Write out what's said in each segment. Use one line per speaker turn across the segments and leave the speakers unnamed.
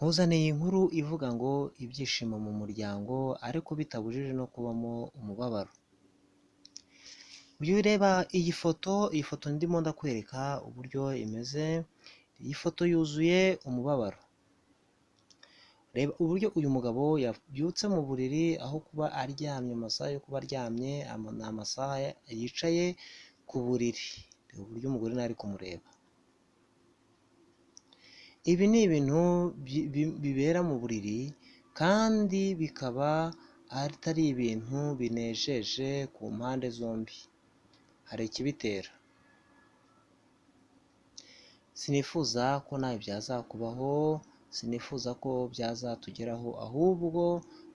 Nkuzaniye inkuru ivuga ngo ibyishimo mu muryango ariko bitabujije no kubamo umubabaro. Uyu ureba iyi foto ndimo ndakwereka uburyo imeze. Iyi foto yuzuye umubabaro. Reba uburyo uyu mugabo yabyutse mu buriri aho kuba aryamye, amasaha yo kuba aryamye ni amasaha yicaye ku buriri. Reba uburyo umugore nawe ari kumureba. Ibi ni ibintu bibera mu buriri kandi bikaba atari ibintu binejeje ku mpande zombi. Hari ikibitera. Sinifuza ko nawe byazakubaho, sinifuza ko byazatugeraho, ahubwo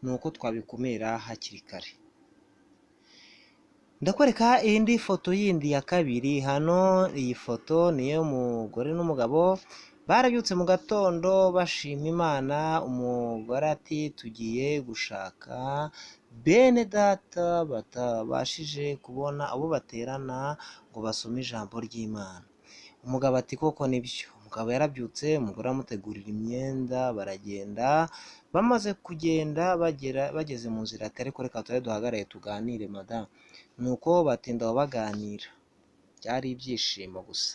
ni uko twabikumira hakiri kare. Ndakwereka indi foto yindi ya kabiri. Hano iyi foto ni iy'umugore n'umugabo barabyutse mu gatondo bashima Imana. Umugore ati tugiye gushaka bene data batabashije kubona abo baterana ngo basome ijambo ry'Imana. Umugabo ati koko nibyo. Umugabo yarabyutse, umugore amutegurira imyenda, baragenda. Bamaze kugenda bageze mu nzira ati ariko reka tube duhagarare tuganire madamu. Nuko batinda baganira. Byari ibyishimo gusa.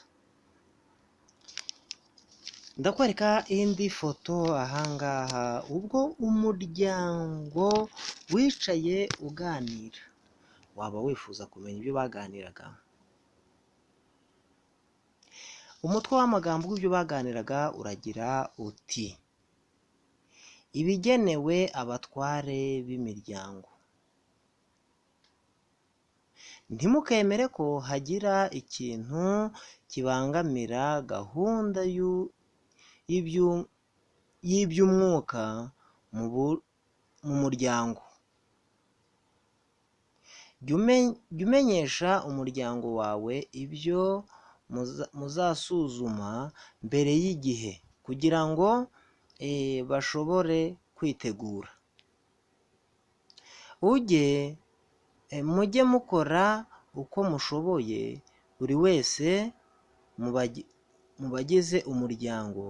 Ndakwereka indi foto ahangaha, ubwo umuryango wicaye uganira. Waba wifuza kumenya ibyo baganiraga? Umutwe w'amagambo w'ibyo baganiraga uragira uti: ibigenewe abatware b'imiryango. Ntimukemere ko hagira ikintu kibangamira gahunda y'iby'umwuka mu muryango. Jya umenyesha umuryango wawe ibyo muzasuzuma mbere y'igihe kugira ngo bashobore kwitegura. Mujye mukora uko mushoboye, buri wese mu bagize umuryango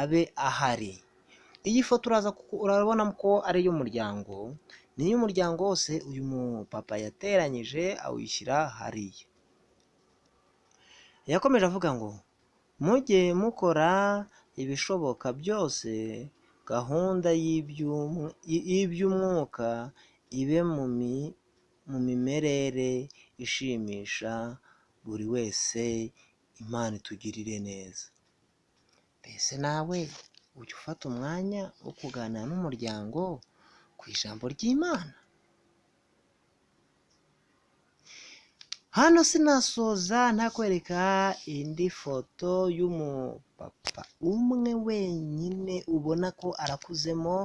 abe ahari. Iyi foto urabona ko ari iy'umuryango, ni iy'umuryango wose. Uyu mupapa yateranyije awushyira hariya. Yakomeje avuga ngo mujye mukora ibishoboka byose gahunda y'iby'umwuka ibe mu mimerere ishimisha buri wese. Imana itugirire neza. Mbese nawe ujya ufata umwanya wo kuganira n'umuryango ku ijambo ry'Imana? Hano sinasoza ntakwereka indi foto y'umupapa umwe wenyine ubona ko arakuzemo,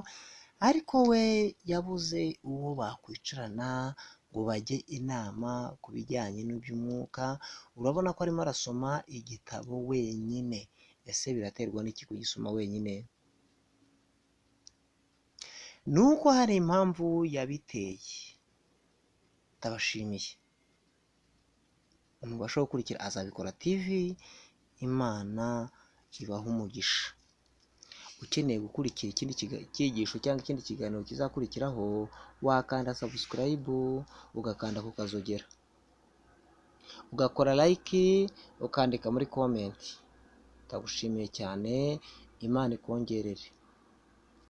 ariko we yabuze uwo bakwicarana ngo bajye inama ku bijyanye n'iby'umwuka. Urabona ko arimo arasoma igitabo wenyine. Ese biraterwa n'iki kugisoma wenyine? Ni uko hari impamvu yabiteye. Ndabashimiye. Umuntu bashobora gukurikira Azabikora TV. Imana ibaha umugisha. Ukeneye gukurikira ikindi cyigisho cyangwa ikindi kiganiro kizakurikiraho, wakanda subscribe, ugakanda ku kazogera, ugakora like, ukandika muri comment. Ndagushimiye cyane. Imana ikongerere.